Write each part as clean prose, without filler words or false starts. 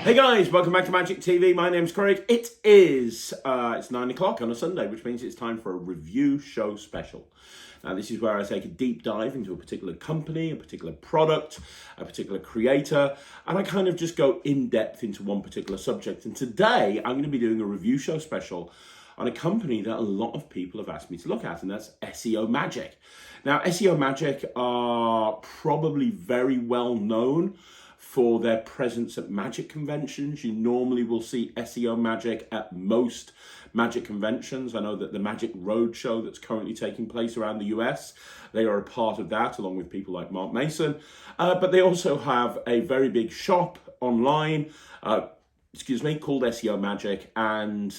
Hey guys, welcome back to Magic TV. My name's Craig. It's 9 o'clock on a Sunday, which means it's time for a review show special. Now, this is where I take a deep dive into a particular company, a particular product, a particular creator, and I kind of just go in depth into one particular subject. And today, I'm going to be doing a review show special on a company that a lot of people have asked me to look at, and that's SEO Magic. Now, SEO Magic are probably very well known for their presence at Magic conventions. You normally will see SEO Magic at most Magic conventions. I know that the Magic Roadshow that's currently taking place around the US, they are a part of that, along with people like Mark Mason. But they also have a very big shop online, called SEO Magic, and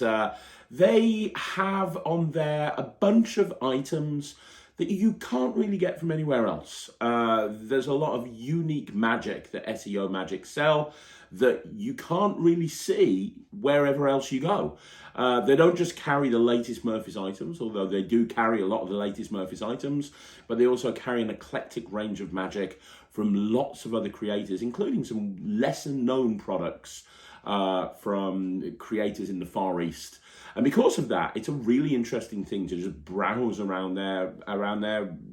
they have on there a bunch of items that you can't really get from anywhere else. There's a lot of unique magic that SEO Magic sell that you can't really see wherever else you go. They don't just carry the latest Murphy's items, although they do carry a lot of the latest Murphy's items, but they also carry an eclectic range of magic from lots of other creators, including some lesser known products from creators in the Far East. And because of that, it's a really interesting thing to just browse around their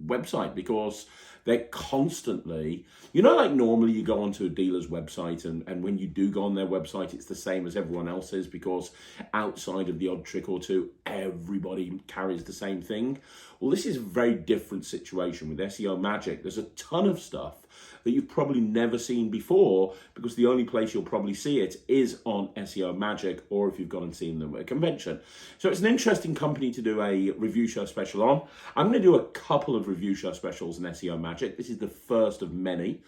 website, because they're constantly, like normally you go onto a dealer's website and when you do go on their website, it's the same as everyone else's, because outside of the odd trick or two, everybody carries the same thing. Well, this is a very different situation with SEO Magic. There's a ton of stuff that you've probably never seen before, because the only place you'll probably see it is on SEO Magic, or if you've gone and seen them at a convention. So it's an interesting company to do a review show special on. I'm going to do a couple of review show specials in SEO Magic. This is the first of many,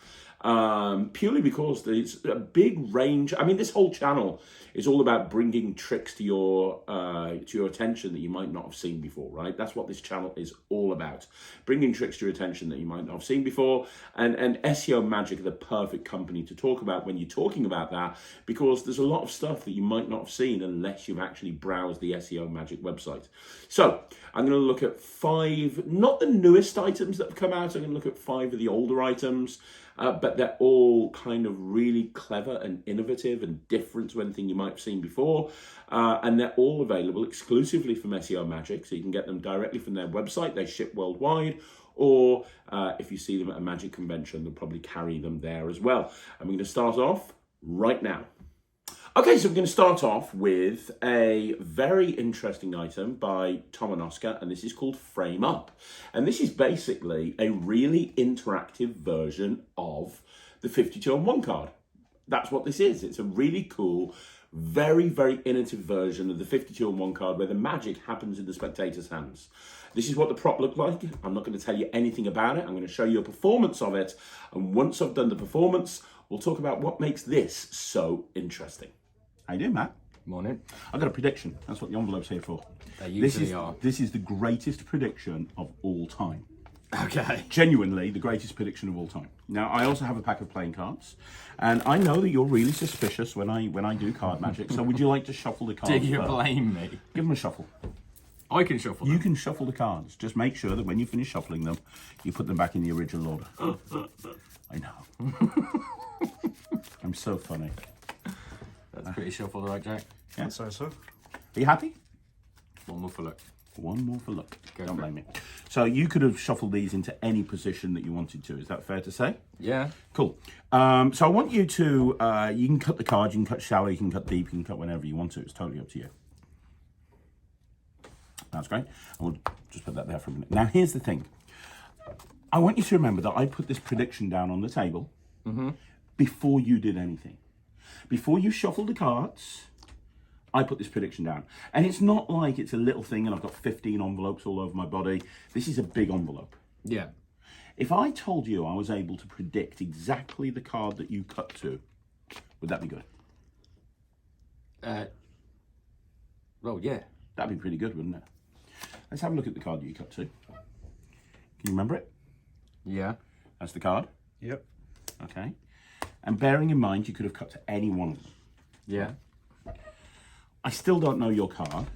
purely because there's a big range. I mean, this whole channel is all about bringing tricks to your attention that you might not have seen before, right? That's what this channel is all about, bringing tricks to your attention that you might not have seen before. And SEO Magic are the perfect company to talk about when you're talking about that, because there's a lot of stuff that you might not have seen unless you've actually browsed the SEO Magic website. So I'm going to look at 5, not the newest items that have come out. I'm going to look at 5 of the older items. But they're all kind of really clever and innovative and different to anything you might have seen before. And they're all available exclusively from SEO Magic, so you can get them directly from their website. They ship worldwide. Or if you see them at a Magic convention, they'll probably carry them there as well. And we're going to start off right now. Okay, so we're going to start off with a very interesting item by Ton Onosaka, and this is called Frame Up. And this is basically a really interactive version of the 52-on-1 card. That's what this is. It's a really cool, very, very innovative version of the 52-on-1 card where the magic happens in the spectator's hands. This is what the prop looked like. I'm not going to tell you anything about it. I'm going to show you a performance of it. And once I've done the performance, we'll talk about what makes this so interesting. How you doing, Matt? Morning. I've got a prediction. That's what the envelope's here for. They usually are. This is the greatest prediction of all time. Okay. Genuinely, the greatest prediction of all time. Now, I also have a pack of playing cards, and I know that you're really suspicious when I do card magic. So, would you like to shuffle the cards? Do you blame me? Give them a shuffle. I can shuffle them. You can shuffle the cards. Just make sure that when you finish shuffling them, you put them back in the original order. I know. I'm so funny. That's pretty shuffled, right, Jack? Yeah. So. Are you happy? One more for luck. One more for luck. Don't blame it. me. So you could have shuffled these into any position that you wanted to. Is that fair to say? Yeah. Cool. So I want you to, you can cut the card, you can cut shallow, you can cut deep, you can cut whenever you want to. It's totally up to you. That's great. I will just put that there for a minute. Now, here's the thing. I want you to remember that I put this prediction down on the table before you did anything. Before you shuffled the cards, I put this prediction down. And it's not like it's a little thing and I've got 15 envelopes all over my body. This is a big envelope. Yeah. If I told you I was able to predict exactly the card that you cut to, would that be good? Well, yeah. That'd be pretty good, wouldn't it? Let's have a look at the card that you cut to. Can you remember it? Yeah. That's the card? Yep. Okay. And bearing in mind, you could have cut to any one of them. Yeah. I still don't know your card,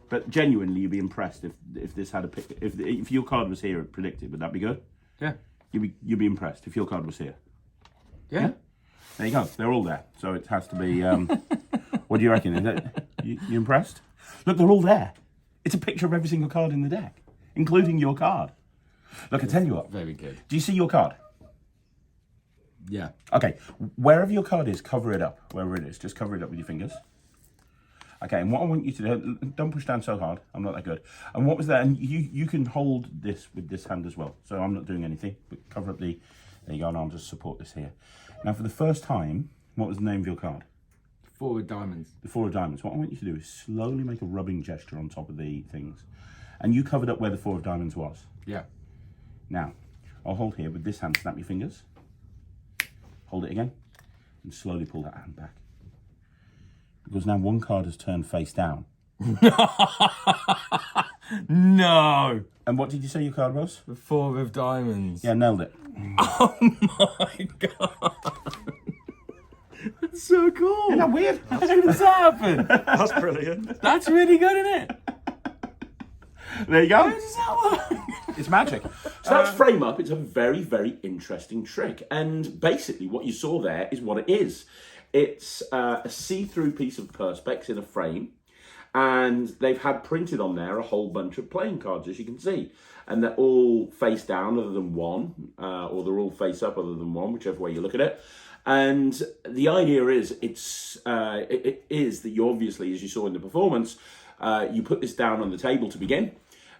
but genuinely, you'd be impressed if this had a pick. If your card was here, predicted, would that be good? Yeah. You'd be impressed if your card was here. Yeah. There you go. They're all there. So it has to be. What do you reckon? Is it, you impressed? Look, they're all there. It's a picture of every single card in the deck, including your card. Look, I tell you what. Very good. Do you see your card? Yeah. Okay. Wherever your card is, cover it up. Wherever it is, just cover it up with your fingers. Okay. And what I want you to do, don't push down so hard. I'm not that good. And what was that? And you can hold this with this hand as well. So I'm not doing anything, but cover up the. There you go. And I'll just support this here. Now, for the first time, what was the name of your card? 4 of diamonds. The 4 of diamonds. What I want you to do is slowly make a rubbing gesture on top of the things. And you covered up where the 4 of diamonds was. Yeah. Now, I'll hold here with this hand, snap your fingers. Hold it again. And slowly pull that hand back. Because now one card has turned face down. No! And what did you say your card was? The 4 of diamonds. Yeah, nailed it. Oh my god! That's so cool! Isn't that weird? How does that happen? That's brilliant. That's really good, isn't it? There you go. How does that work? It's magic. So that's frame up. It's a very, very interesting trick. And basically what you saw there is what it is. It's a see-through piece of perspex in a frame. And they've had printed on there a whole bunch of playing cards, as you can see. And they're all face down other than one, or they're all face up other than one, whichever way you look at it. And the idea is it is that you obviously, as you saw in the performance, you put this down on the table to begin.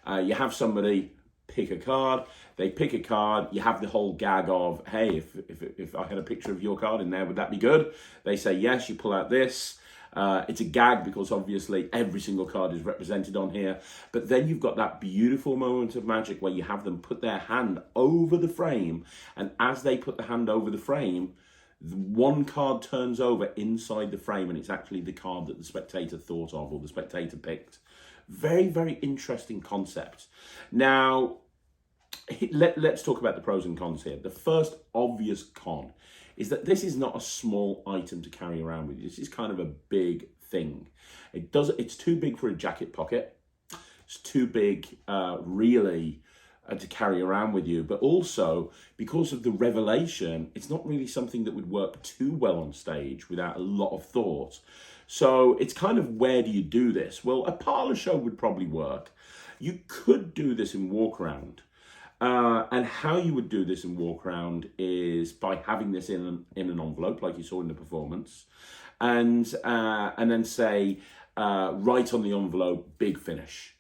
You have somebody pick a card. They pick a card. You have the whole gag of, hey, if I had a picture of your card in there, would that be good? They say yes. You pull out this. It's a gag because obviously every single card is represented on here. But then you've got that beautiful moment of magic where you have them put their hand over the frame. And as they put the hand over the frame, one card turns over inside the frame and it's actually the card that the spectator thought of or the spectator picked. Very, very interesting concept. Now, let's talk about the pros and cons here. The first obvious con is that this is not a small item to carry around with you. This is kind of a big thing. It's too big for a jacket pocket. It's too big, really, to carry around with you. But also, because of the revelation, it's not really something that would work too well on stage without a lot of thought. So it's kind of, where do you do this? Well, a parlor show would probably work. You could do this in walk around. And how you would do this in walk around is by having this in an envelope, like you saw in the performance, and then say, write on the envelope, big finish.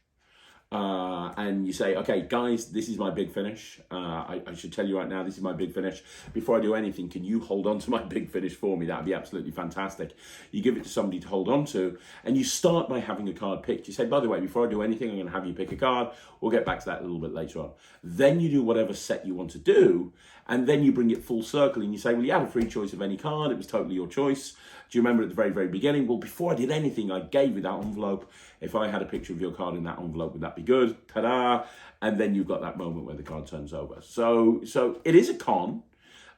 And you say, okay, guys, this is my big finish. I should tell you right now, this is my big finish. Before I do anything, can you hold on to my big finish for me? That'd be absolutely fantastic. You give it to somebody to hold on to, and you start by having a card picked. You say, by the way, before I do anything, I'm going to have you pick a card. We'll get back to that a little bit later on. Then you do whatever set you want to do, and then you bring it full circle, and you say, well, you had a free choice of any card. It was totally your choice. Do you remember at the very, very beginning? Well, before I did anything, I gave you that envelope. If I had a picture of your card in that envelope, would that be good? Ta-da! And then you've got that moment where the card turns over. So it is a con,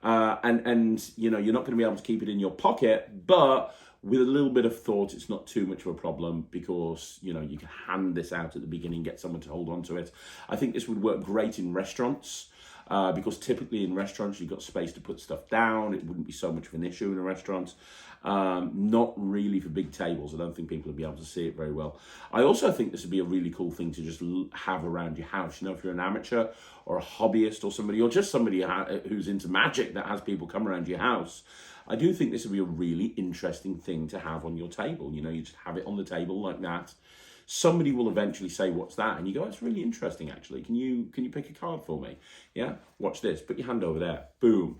and you know, you're not going to be able to keep it in your pocket, but with a little bit of thought, it's not too much of a problem because, you know, you can hand this out at the beginning, get someone to hold on to it. I think this would work great in restaurants. Because typically in restaurants, you've got space to put stuff down. It wouldn't be so much of an issue in a restaurant. Not really for big tables. I don't think people would be able to see it very well. I also think this would be a really cool thing to just have around your house. You know, if you're an amateur or a hobbyist or somebody, or just somebody who's into magic that has people come around your house, I do think this would be a really interesting thing to have on your table. You know, you just have it on the table like that. Somebody will eventually say, what's that? And you go, it's really interesting, actually. Can you pick a card for me? Yeah, watch this. Put your hand over there. Boom.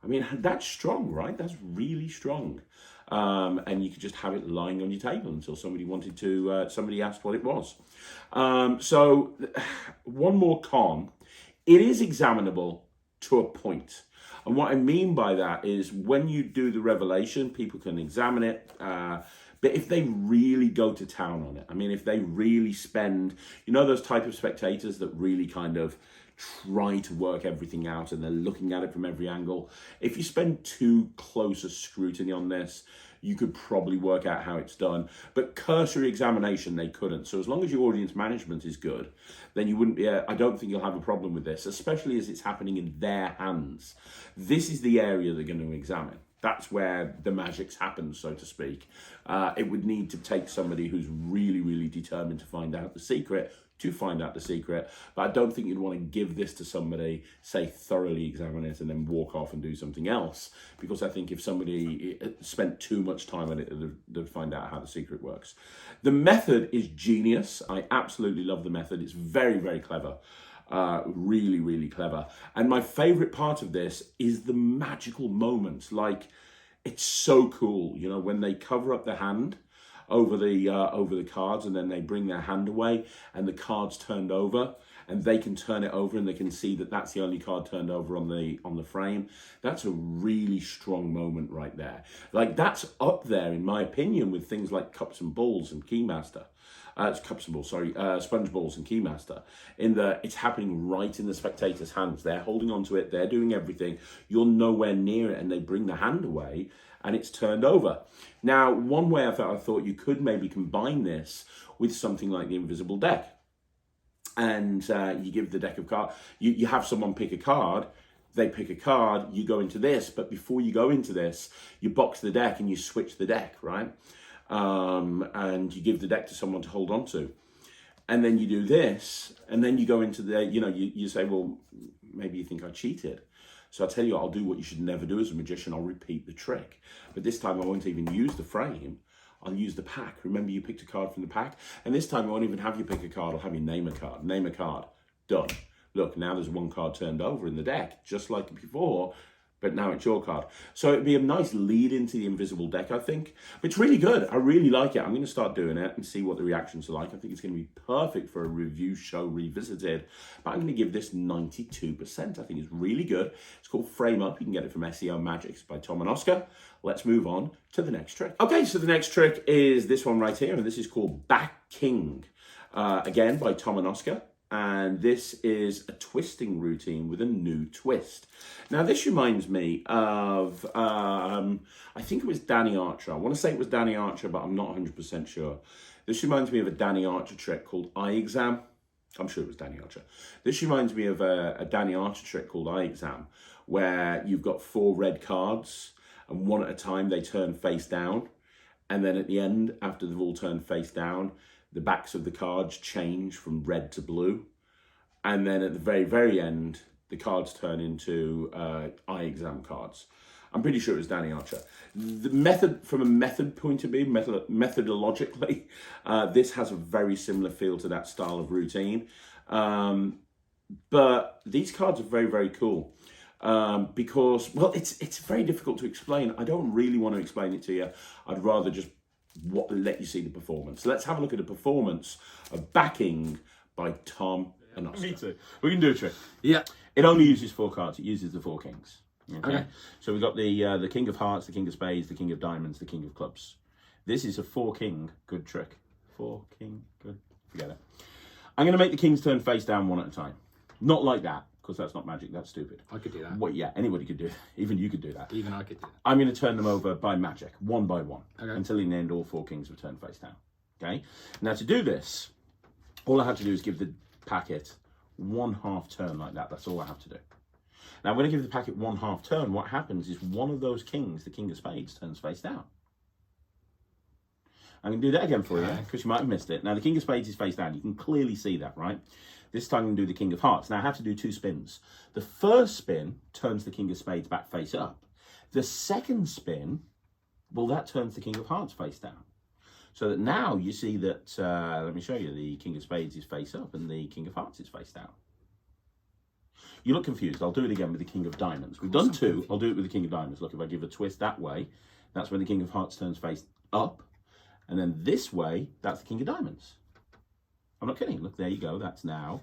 I mean, that's strong, right? That's really strong. And you could just have it lying on your table until somebody wanted to, somebody asked what it was. So one more con. It is examinable to a point. And what I mean by that is when you do the revelation, people can examine it. But if they really go to town on it, I mean, if they really spend, you know, those type of spectators that really kind of try to work everything out and they're looking at it from every angle. If you spend too close a scrutiny on this, you could probably work out how it's done. But cursory examination, they couldn't. So as long as your audience management is good, then you wouldn't be, I don't think you'll have a problem with this, especially as it's happening in their hands. This is the area they're going to examine. That's where the magic happens, so to speak. It would need to take somebody who's really, really determined to find out the secret, but I don't think you'd want to give this to somebody, say thoroughly examine it and then walk off and do something else, because I think if somebody spent too much time on it, they'd find out how the secret works. The method is genius. I absolutely love the method. It's very, very clever. Really, really clever. And my favorite part of this is the magical moments. Like, it's so cool, you know, when they cover up the hand over the cards, and then they bring their hand away and the card's turned over, and they can turn it over and they can see that that's the only card turned over on the frame. That's a really strong moment right there. Like, that's up there in my opinion with things like Cups and Balls and Keymaster. Sponge Balls and Keymaster, in that it's happening right in the spectator's hands. They're holding onto it, they're doing everything, you're nowhere near it, and they bring the hand away and it's turned over. Now, one way I thought you could maybe combine this with something like the Invisible Deck. And you give the deck of cards, you have someone pick a card, they pick a card, you go into this, but before you go into this, you box the deck and you switch the deck, right? And you give the deck to someone to hold on to. And then you do this, and then you go into the, you say, well, maybe you think I cheated. So I'll tell you what, I'll do what you should never do as a magician. I'll repeat the trick. But this time I won't even use the frame. I'll use the pack. Remember, you picked a card from the pack? And this time I won't even have you pick a card. I'll have you name a card. Name a card. Done. Look, now there's one card turned over in the deck, just like before, but now it's your card. So it'd be a nice lead into the Invisible Deck, I think. But it's really good. I really like it. I'm going to start doing it and see what the reactions are like. I think it's going to be perfect for a review show revisited. But I'm going to give this 92%. I think it's really good. It's called Frame Up. You can get it from SEO Magic. It's by Ton Onosaka. Let's move on to the next trick. Okay, so the next trick is this one right here, and this is called Back King. Again, by Ton Onosaka. And this is a twisting routine with a new twist. Now, this reminds me of, I think it was Danny Archer. I want to say it was Danny Archer, but I'm not 100% sure. This reminds me of a Danny Archer trick called Eye Exam. I'm sure it was Danny Archer. This reminds me of a Danny Archer trick called Eye Exam, where you've got 4 red cards, and one at a time they turn face down. And then at the end, after they've all turned face down, the backs of the cards change from red to blue. And then at the very, very end, the cards turn into eye exam cards. I'm pretty sure it was Danny Archer. The method, from a method point of view, methodologically, this has a very similar feel to that style of routine. But these cards are very, very cool. Because, well, it's very difficult to explain. I don't really want to explain it to you. I'd rather just let you see the performance. So let's have a look at the performance of Backing by Ton Onosaka. Me too. We can do a trick. Yeah. It only uses 4 cards. It uses the 4 kings. Okay. So we've got the King of Hearts, the King of Spades, the King of Diamonds, the King of Clubs. This is a 4 king good trick. 4 king good. Forget it. I'm going to make the kings turn face down one at a time. Not like that, because that's not magic. That's stupid. I could do that. Well, yeah, anybody could do it. Even you could do that. Even I could do that. I'm going to turn them over by magic, one by one, Okay. until in the end all 4 kings will turn face down. Okay. Now to do this, all I have to do is give the packet 1/2 turn like that. That's all I have to do. Now when I give the packet 1/2 turn, what happens is one of those kings, the King of Spades, turns face down. I'm going to do that again for you, because you might have missed it. Now the King of Spades is face down. You can clearly see that, right? This time I'm going to do the King of Hearts. Now I have to do 2 spins. The first spin turns the King of Spades back face up. The second spin, well, that turns the King of Hearts face down. So that now you see that, let me show you, the King of Spades is face up and the King of Hearts is face down. You look confused. I'll do it again with the King of Diamonds. We've done 2. I'll do it with the King of Diamonds. Look, if I give a twist that way, that's when the King of Hearts turns face up. And then this way, that's the King of Diamonds. I'm not kidding. Look, there you go. That's now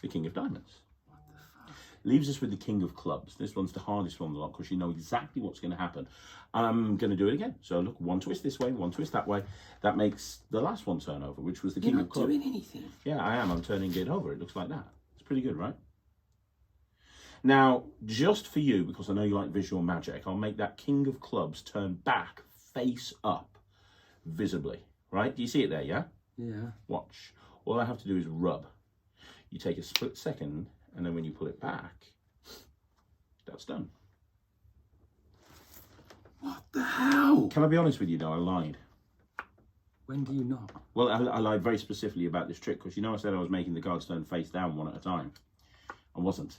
the King of Diamonds. What the fuck? Leaves us with the King of Clubs. This one's the hardest one of the lot, because you know exactly what's going to happen. I'm going to do it again. So look, 1 twist this way, 1 twist that way. That makes the last one turn over, which was the King of Clubs. You're not doing anything. Yeah, I am. I'm turning it over. It looks like that. It's pretty good, right? Now, just for you, because I know you like visual magic, I'll make that King of Clubs turn back face up visibly. Right? Do you see it there, yeah? Yeah. Watch. All I have to do is rub. You take a split second, and then when you pull it back, that's done. What the hell? Can I be honest with you, though? I lied. When do you not? Well, I lied very specifically about this trick, because I said I was making the cards turn face down one at a time. I wasn't.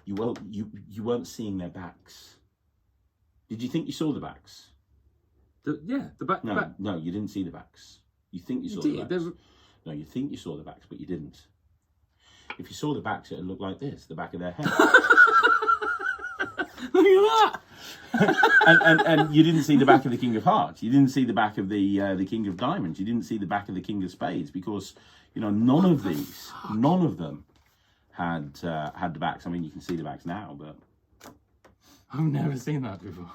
You weren't seeing their backs. Did you think you saw the backs? The back. No, you didn't see the backs. You think you saw the backs. No, you think you saw the backs, but you didn't. If you saw the backs, it would look like this, the back of their head. Look at that! and you didn't see the back of the King of Hearts. You didn't see the back of the King of Diamonds. You didn't see the back of the King of Spades, because none of them had the backs. I mean, you can see the backs now, but I've never seen that before.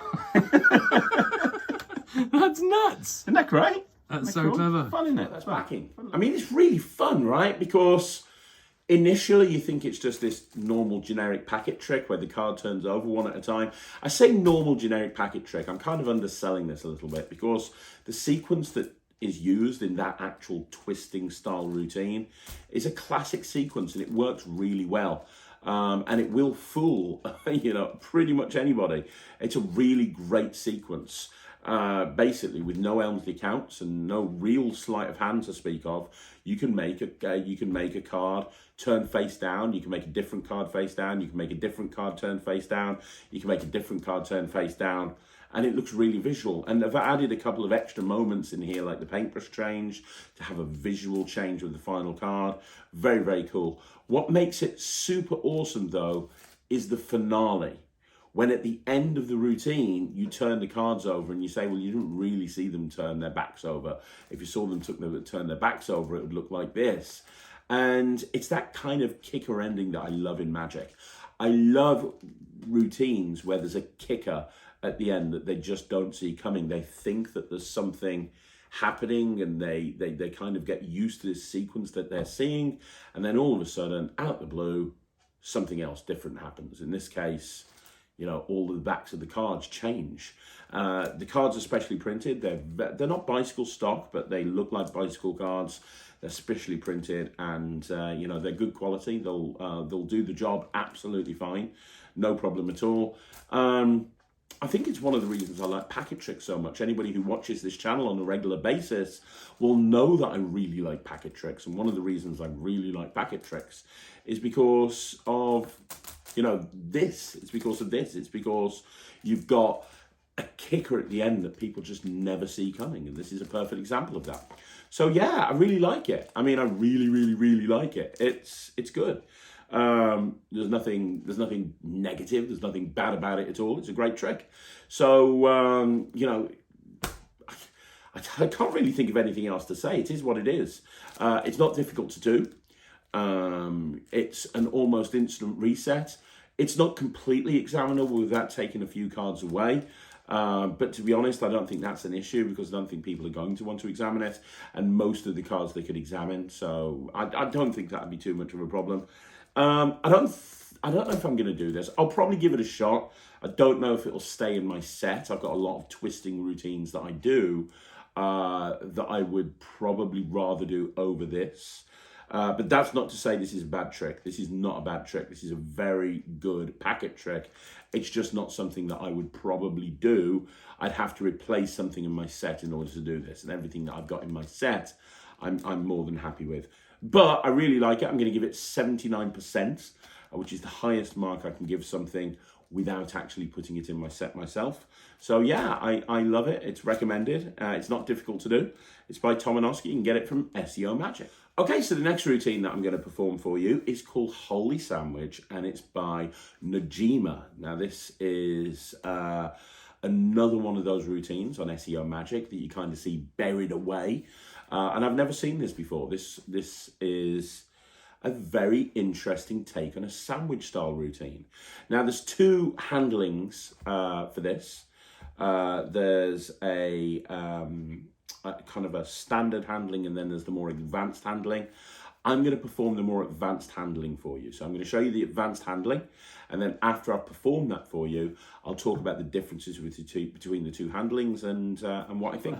That's nuts. Isn't that great? That's so clever. Fun, isn't it? That's backing. I mean, it's really fun, right? Because initially you think it's just this normal generic packet trick where the card turns over one at a time. I say normal generic packet trick. I'm kind of underselling this a little bit, because the sequence that is used in that actual twisting style routine is a classic sequence, and it works really well. And it will fool, pretty much anybody. It's a really great sequence. Basically, with no Elmsley counts and no real sleight of hand to speak of, you can make a card turn face down. You can make a different card face down. You can make a different card turn face down. You can make a different card turn face down, and it looks really visual. And I've added a couple of extra moments in here, like the paintbrush change, to have a visual change with the final card. Very, very cool. What makes it super awesome, though, is the finale. When at the end of the routine, you turn the cards over and you say, well, you didn't really see them turn their backs over. If you saw them turn their backs over, it would look like this. And it's that kind of kicker ending that I love in Magic. I love routines where there's a kicker at the end that they just don't see coming. They think that there's something happening, and they kind of get used to this sequence that they're seeing. And then all of a sudden, out the blue, something else different happens. In this case, all of the backs of the cards change. The cards are specially printed. They're not bicycle stock, but they look like bicycle cards. They're specially printed, and they're good quality. They'll do the job absolutely fine, no problem at all. I think it's one of the reasons I like packet tricks so much. Anybody who watches this channel on a regular basis will know that I really like packet tricks, and one of the reasons I really like packet tricks is because of this. It's because of this. It's because you've got a kicker at the end that people just never see coming, and this is a perfect example of that. So yeah, I really like it. I mean, I really, really, really like it. It's good. There's nothing negative. There's nothing bad about it at all. It's a great trick. So I can't really think of anything else to say. It is what it is. It's not difficult to do. It's an almost instant reset. It's not completely examinable without taking a few cards away. But to be honest, I don't think that's an issue, because I don't think people are going to want to examine it. And most of the cards they could examine. So I don't think that'd be too much of a problem. I don't know if I'm going to do this. I'll probably give it a shot. I don't know if it'll stay in my set. I've got a lot of twisting routines that I do that I would probably rather do over this. But that's not to say this is a bad trick. This is not a bad trick. This is a very good packet trick. It's just not something that I would probably do. I'd have to replace something in my set in order to do this. And everything that I've got in my set, I'm more than happy with. But I really like it. I'm going to give it 79%, which is the highest mark I can give something without actually putting it in my set myself. So yeah, I love it. It's recommended. It's not difficult to do. It's by Ton Onosaka. You can get it from SEO Magic. Okay, so the next routine that I'm going to perform for you is called Holy Sandwich, and it's by Nojima. Now this is another one of those routines on SEO Magic that you kind of see buried away. And I've never seen this before. This is a very interesting take on a sandwich style routine. Now there's two handlings for this. There's a kind of a standard handling, and then there's the more advanced handling. I'm going to perform the more advanced handling for you. So I'm going to show you the advanced handling, and then after I've performed that for you, I'll talk about the differences between the two handlings and what I think.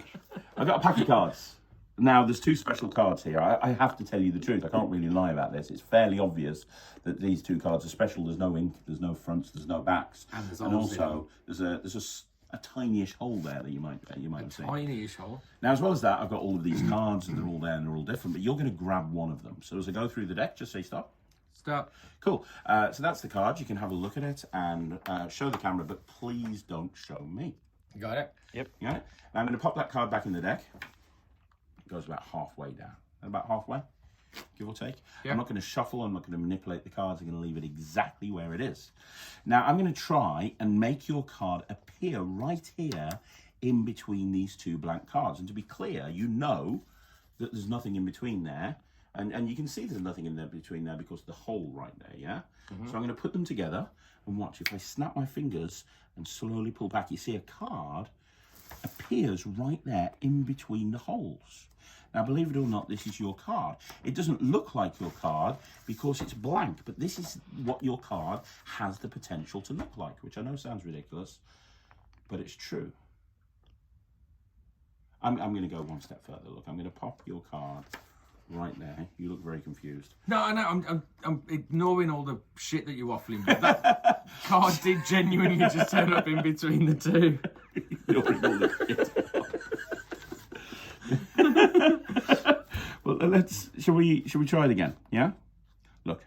I've got a pack of cards. Now, there's two special cards here. I have to tell you the truth. I can't really lie about this. It's fairly obvious that these two cards are special. There's no ink, there's no fronts, there's no backs. And there's also, there's a tiny-ish hole there that you might have seen. Tiny-ish hole. Now, as well as that, I've got all of these cards, and they're all there, and they're all different, but you're going to grab one of them. So as I go through the deck, just say stop. Stop. Cool. So that's the card. You can have a look at it and show the camera, but please don't show me. You got it? Yep. You got it? Now I'm going to pop that card back in the deck. It goes about halfway down. About halfway, give or take. Yep. I'm not going to shuffle. I'm not going to manipulate the cards. I'm going to leave it exactly where it is. Now I'm going to try and make your card appear right here in between these two blank cards. And to be clear, you know that there's nothing in between there. And you can see there's nothing in there between there because of the hole right there, yeah? So I'm going to put them together and watch. If I snap my fingers and slowly pull back, you see a card appears right there in between the holes. Now, believe it or not, this is your card. It doesn't look like your card because it's blank, but this is what your card has the potential to look like, which I know sounds ridiculous, but it's true. I'm going to go one step further. Look, I'm going to pop your card right there. You look very confused. No, I know. I'm ignoring all the shit that you're waffling, but that card did genuinely just turn up in between the two. Well, shall we try it again? Yeah. Look,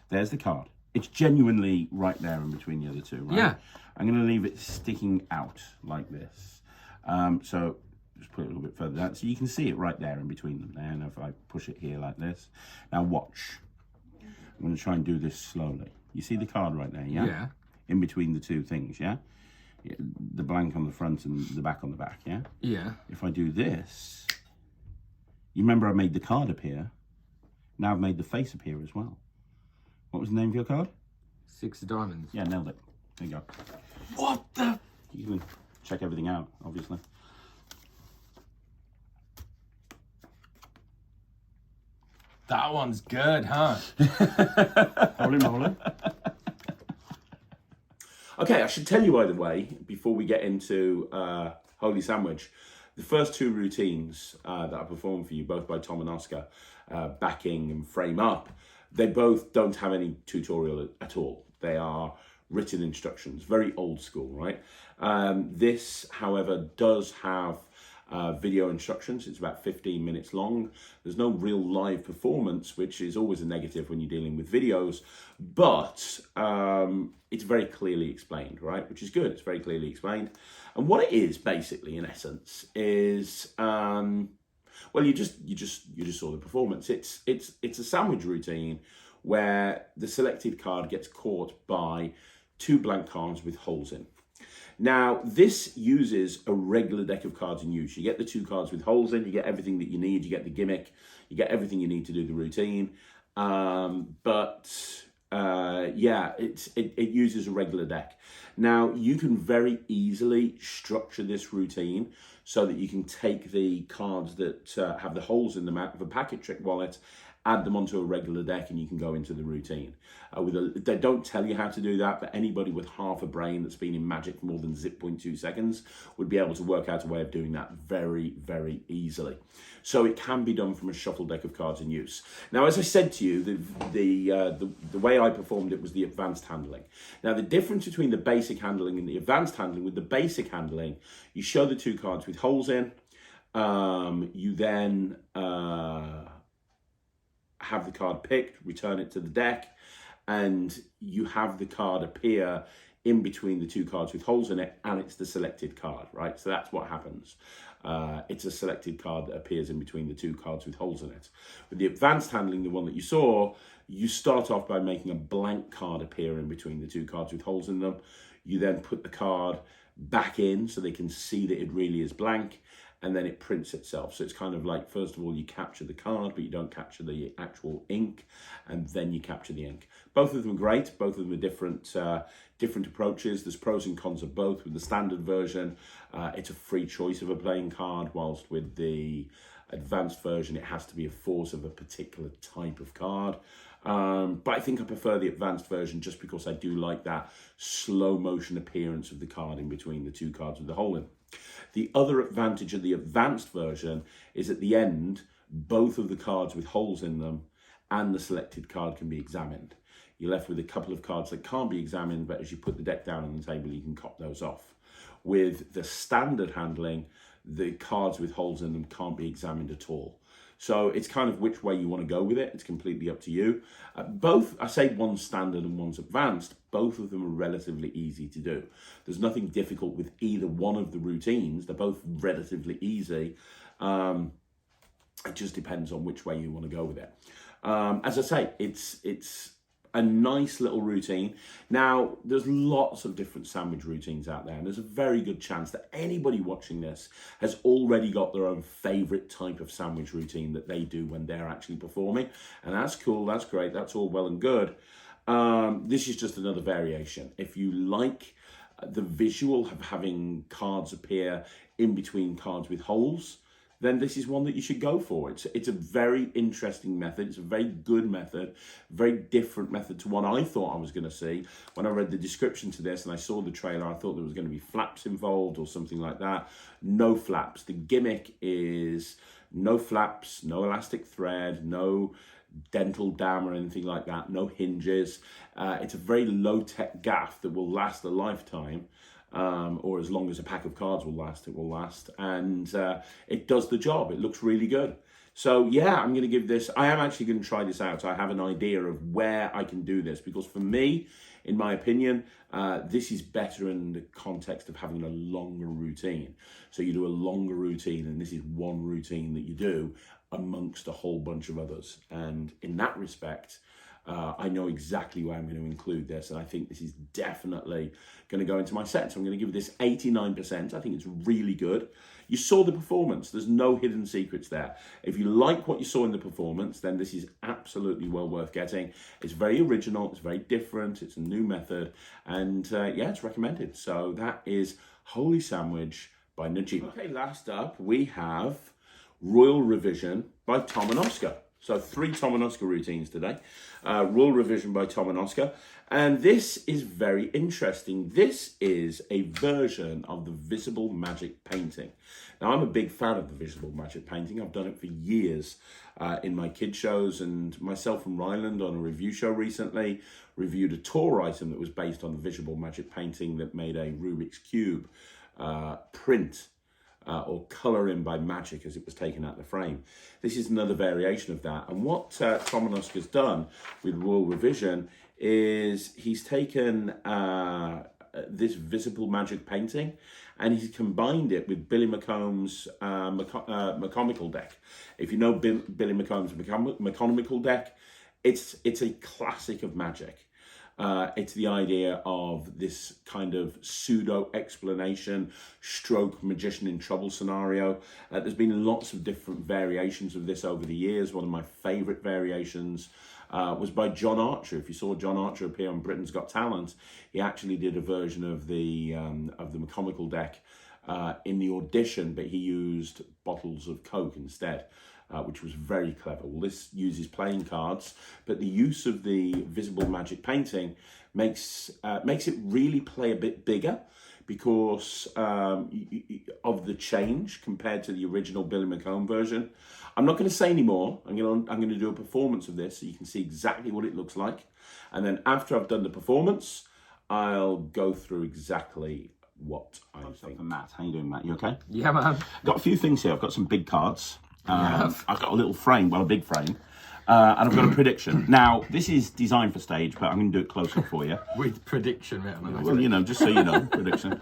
there's the card. It's genuinely right there in between the other two, right? Yeah. I'm going to leave it sticking out like this. So just put it a little bit further down so you can see it right there in between them. And if I push it here like this, now watch. I'm going to try and do this slowly. You see the card right there, yeah? Yeah. In between the two things, yeah? The blank on the front and the back on the back, yeah? Yeah. If I do this, you remember I made the card appear. Now I've made the face appear as well. What was the name of your card? 6 of diamonds. Yeah, nailed it. There you go. What the? You can check everything out, obviously. That one's good, huh? Holy moly. Okay, I should tell you, by the way, before we get into Holy Sandwich, the first two routines that I performed for you, both by Ton Onosaka, backing and frame up, they both don't have any tutorial at all. They are written instructions, very old school, right? This, however, does have video instructions. It's about 15 minutes long. There's no real live performance, which is always a negative when you're dealing with videos, but it's very clearly explained, right? Which is good. It's very clearly explained. And what it is basically, in essence, is well, you just saw the performance. It's a sandwich routine where the selected card gets caught by two blank cards with holes in. Now, this uses a regular deck of cards in use. You get the two cards with holes in, you get everything that you need, you get the gimmick, you get everything you need to do the routine. Yeah, it uses a regular deck. Now, you can very easily structure this routine so that you can take the cards that have the holes in them out of a packet trick wallet, add them onto a regular deck, and you can go into the routine. They don't tell you how to do that, but anybody with half a brain that's been in Magic for more than 0.2 seconds would be able to work out a way of doing that very, very easily. So it can be done from a shuffle deck of cards in use. Now, as I said to you, the way I performed it was the advanced handling. Now, the difference between the basic handling and the advanced handling, with the basic handling, you show the two cards with holes in, you then have the card picked, return it to the deck, and you have the card appear in between the two cards with holes in it, and it's the selected card, right? So that's what happens. It's a selected card that appears in between the two cards with holes in it. With the advanced handling, the one that you saw, you start off by making a blank card appear in between the two cards with holes in them. You then put the card back in so they can see that it really is blank, and then it prints itself. So it's kind of like, first of all, you capture the card, but you don't capture the actual ink, and then you capture the ink. Both of them are great. Both of them are different approaches. There's pros and cons of both. With the standard version, it's a free choice of a playing card, whilst with the advanced version, it has to be a force of a particular type of card. But I think I prefer the advanced version just because I do like that slow motion appearance of the card in between the two cards with the hole in. The other advantage of the advanced version is at the end, both of the cards with holes in them and the selected card can be examined. You're left with a couple of cards that can't be examined, but as you put the deck down on the table, you can cop those off. With the standard handling, the cards with holes in them can't be examined at all. So it's kind of which way you want to go with it. It's completely up to you. Both, I say one's standard and one's advanced, both of them are relatively easy to do. There's nothing difficult with either one of the routines. They're both relatively easy. It just depends on which way you want to go with it. As I say, it's a nice little routine. Now, there's lots of different sandwich routines out there, and there's a very good chance that anybody watching this has already got their own favorite type of sandwich routine that they do when they're actually performing. And that's cool, that's great, that's all well and good. This is just another variation. If you like the visual of having cards appear in between cards with holes, then this is one that you should go for. It's a very interesting method. It's a very good method, very different method to what I thought I was going to see. When I read the description to this and I saw the trailer, I thought there was going to be flaps involved or something like that. No flaps. The gimmick is no flaps, no elastic thread, no dental dam or anything like that, no hinges. It's a very low-tech gaff that will last a lifetime. Or as long as a pack of cards will last, it will last. And it does the job. It looks really good. So yeah, I'm going to give this, I am actually going to try this out. I have an idea of where I can do this, because for me, in my opinion, this is better in the context of having a longer routine. So you do a longer routine, and this is one routine that you do amongst a whole bunch of others. And in that respect, I know exactly where I'm going to include this, and I think this is definitely going to go into my set. So I'm going to give this 89%. I think it's really good. You saw the performance. There's no hidden secrets there. If you like what you saw in the performance, then this is absolutely well worth getting. It's very original. It's very different. It's a new method. And yeah, it's recommended. So that is Holy Sandwich by Nojima. Okay, last up, we have Royal Revision by Ton Onosaka. So 3 Ton Onosaka routines today. Royal Revision by Ton Onosaka. And this is very interesting. This is a version of the Visible Magic painting. Now, I'm a big fan of the Visible Magic painting. I've done it for years in my kid shows, and myself and Ryland on a review show recently reviewed a tour item that was based on the Visible Magic painting that made a Rubik's Cube print or colour in by magic as it was taken out of the frame. This is another variation of that. And what Ton Onosaka's done with Royal Revision is he's taken this Visible Magic painting and he's combined it with Billy McComb's Mechanical deck. If you know Billy McComb's Mechanical deck, it's a classic of magic. It's the idea of this kind of pseudo explanation stroke magician in trouble scenario. There's been lots of different variations of this over the years. One of my favorite variations was by John Archer. If you saw John Archer appear on Britain's Got Talent, he actually did a version of the Mechanical deck in the audition, but he used bottles of Coke instead. Which was very clever. Well, this uses playing cards, but the use of the Visible Magic painting makes it really play a bit bigger because of the change compared to the original Billy McComb version. I'm not going to say any more. I'm going to do a performance of this so you can see exactly what it looks like, and then after I've done the performance, I'll go through exactly what I think. For Matt, how you doing, Matt? You okay? Yeah, man. Got a few things here. I've got some big cards. I've got a little frame, well, a big frame, and I've got a prediction. Now, this is designed for stage, but I'm going to do it closer for you. With prediction, mate. Well, you know, just so you know, prediction.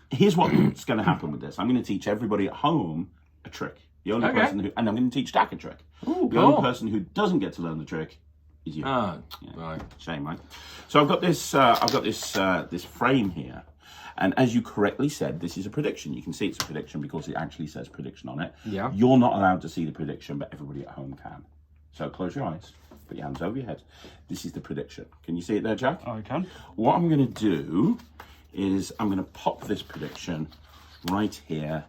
Here's what's going to happen with this. I'm going to teach everybody at home a trick. The only person who, and I'm going to teach Dak a trick. Ooh, the only person who doesn't get to learn the trick is you. Oh, yeah. Right. Shame, right? So I've got this. This frame here. And as you correctly said, this is a prediction. You can see it's a prediction because it actually says prediction on it. Yeah. You're not allowed to see the prediction, but everybody at home can. So close your eyes, put your hands over your head. This is the prediction. Can you see it there, Jack? I can. What I'm going to do is I'm going to pop this prediction right here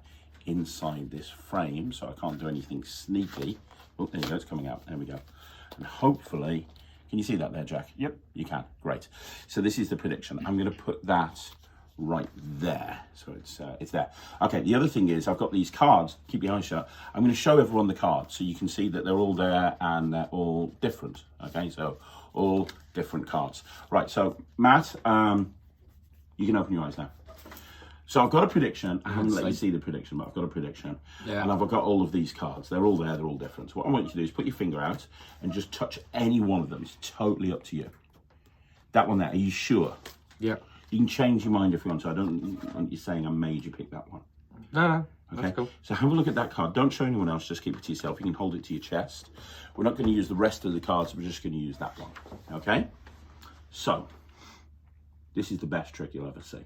inside this frame, so I can't do anything sneaky. Oh, there you go, it's coming out. There we go. And hopefully, can you see that there, Jack? Yep. You can. Great. So this is the prediction. I'm going to put that right there, so it's there. Okay, the other thing is I've got these cards. Keep your eyes shut. I'm going to show everyone the cards so you can see that they're all there and they're all different. Okay, so all different cards. Right, so Matt, you can open your eyes now. So I've got a prediction. I haven't let you see the prediction, but I've got a prediction. Yeah. And I've got all of these cards. They're all there. They're all different. So what I want you to do is put your finger out and just touch any one of them. It's totally up to you. That one there. Are you sure? Yeah. You can change your mind if you want to. I don't want you saying I made you pick that one. No. Okay. That's cool. So have a look at that card. Don't show anyone else. Just keep it to yourself. You can hold it to your chest. We're not going to use the rest of the cards. We're just going to use that one. Okay. So this is the best trick you'll ever see.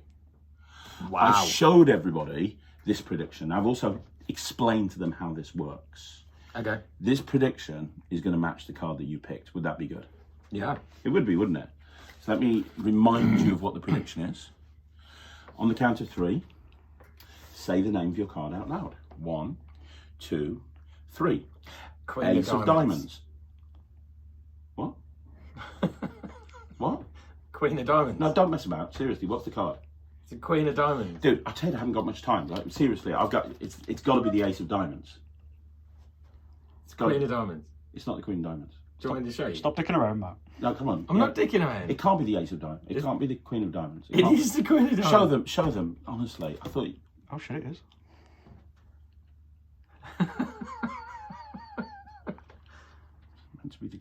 Wow. I showed everybody this prediction. I've also explained to them how this works. Okay. This prediction is going to match the card that you picked. Would that be good? Yeah. It would be, wouldn't it? So let me remind you of what the prediction is. On the count of 3, say the name of your card out loud. 1, 2, 3. Queen Ace of diamonds. What? What? Queen of diamonds. No, don't mess about. Seriously, what's the card? It's a queen of diamonds. Dude, I tell you, I haven't got much time. Like, seriously, it's got to be the Ace of diamonds. It's got Queen of diamonds. It's not the Queen of diamonds. Do you want me to show you? Stop dicking around, Matt. No, come on. I'm not dicking around. It can't be the Ace of diamonds. It can't be the Queen of diamonds. It can't- is the queen of diamonds. Show them. Honestly, I thought. Oh shit, it is. Meant to be the.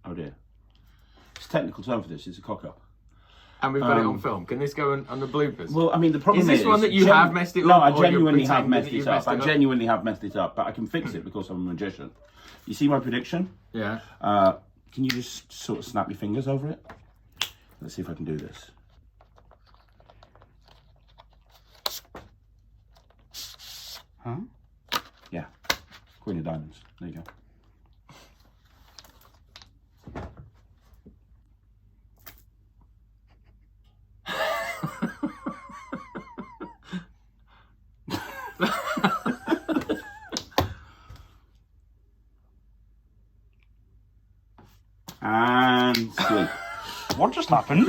Oh dear. It's a technical term for this. It's a cock up. And we've got it on film. Can this go on the bloopers? Well, I mean, the problem Is this one that you have messed it no, up, I or you're genuinely have pretending messed that it you've up. messed I it up? genuinely have messed it up, but I can fix it because I'm a magician. You see my prediction? Yeah. Can you just sort of snap your fingers over it? Let's see if I can do this. Huh? Yeah. Queen of diamonds. There you go. And sleep. What just happened?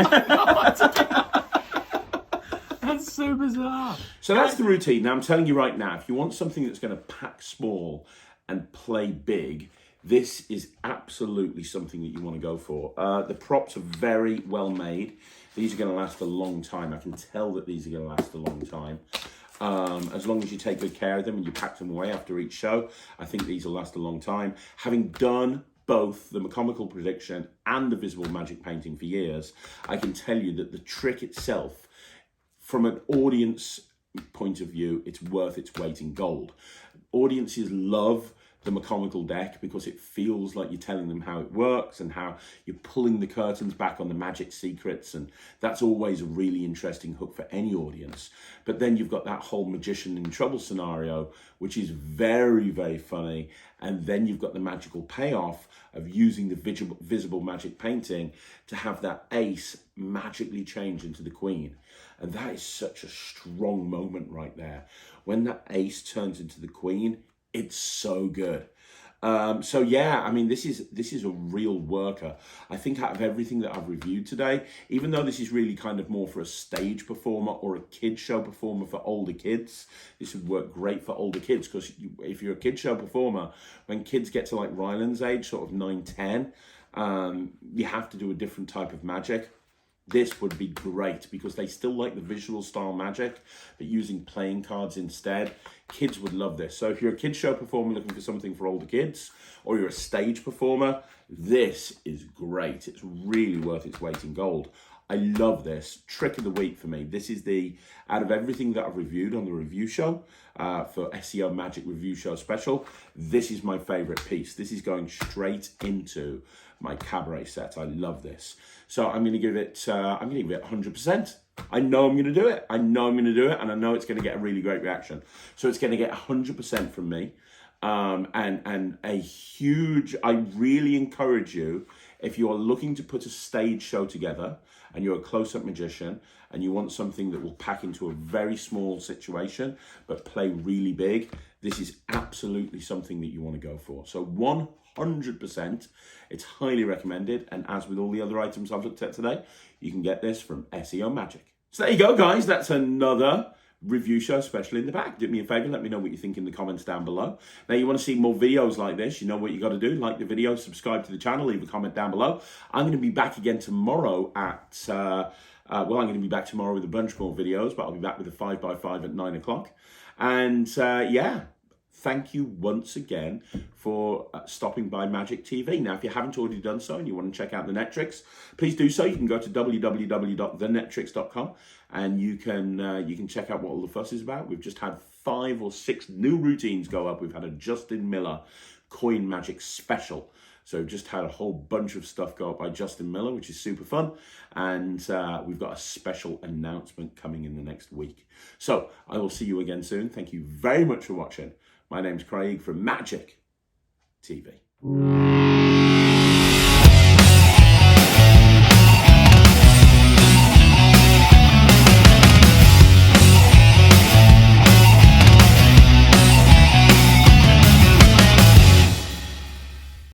That's so bizarre. So that's the routine. Now, I'm telling you right now, if you want something that's going to pack small and play big, this is absolutely something that you want to go for. The props are very well made. These are going to last a long time. I can tell that these are going to last a long time. As long as you take good care of them and you pack them away after each show, I think these will last a long time. Having done both the mechanical prediction and the visible magic painting for years, I can tell you that the trick itself, from an audience point of view, it's worth its weight in gold. Audiences love the mechanical deck because it feels like you're telling them how it works and how you're pulling the curtains back on the magic secrets, and that's always a really interesting hook for any audience. But then you've got that whole magician in trouble scenario, which is very, very funny, and then you've got the magical payoff of using the visible magic painting to have that ace magically change into the queen. And that is such a strong moment right there. When that ace turns into the queen, it's so good. So yeah, I mean, this is a real worker. I think out of everything that I've reviewed today, even though this is really kind of more for a stage performer or a kid show performer for older kids, this would work great for older kids, because if you're a kid show performer, when kids get to like Ryland's age, sort of 9, 10, you have to do a different type of magic. This would be great because they still like the visual style magic, but using playing cards instead. Kids would love this. So if you're a kids show performer looking for something for older kids, or you're a stage performer, this is great. It's really worth its weight in gold. I love this. Trick of the week for me. This is out of everything that I've reviewed on the review show, for SEO Magic Review Show Special, this is my favorite piece. This is going straight into my cabaret set. I love this. So I'm going to give it 100%. I know I'm going to do it. And I know it's going to get a really great reaction. So it's going to get 100% from me. And a huge, I really encourage you, if you are looking to put a stage show together and you're a close-up magician and you want something that will pack into a very small situation but play really big, this is absolutely something that you want to go for. So 100%, it's highly recommended. And as with all the other items I've looked at today, you can get this from SEO Magic. So there you go, guys. That's another review show special in the back. Do me a favor, let me know what you think in the comments down below. Now, you want to see more videos like this, you know what you got to do. Like the video, subscribe to the channel, leave a comment down below. I'm going to be back again tomorrow at, I'm going to be back tomorrow with a bunch more videos, but I'll be back with a 5x5 at 9 o'clock. And yeah, thank you once again for stopping by Magic TV. Now, if you haven't already done so and you want to check out the NETRIX, please do so. You can go to www.thenetrix.com and you can check out what all the fuss is about. We've just had 5 or 6 new routines go up. We've had a Justin Miller Coin Magic special. So we've just had a whole bunch of stuff go up by Justin Miller, which is super fun. And we've got a special announcement coming in the next week. So I will see you again soon. Thank you very much for watching. My name's Craig from Magic TV.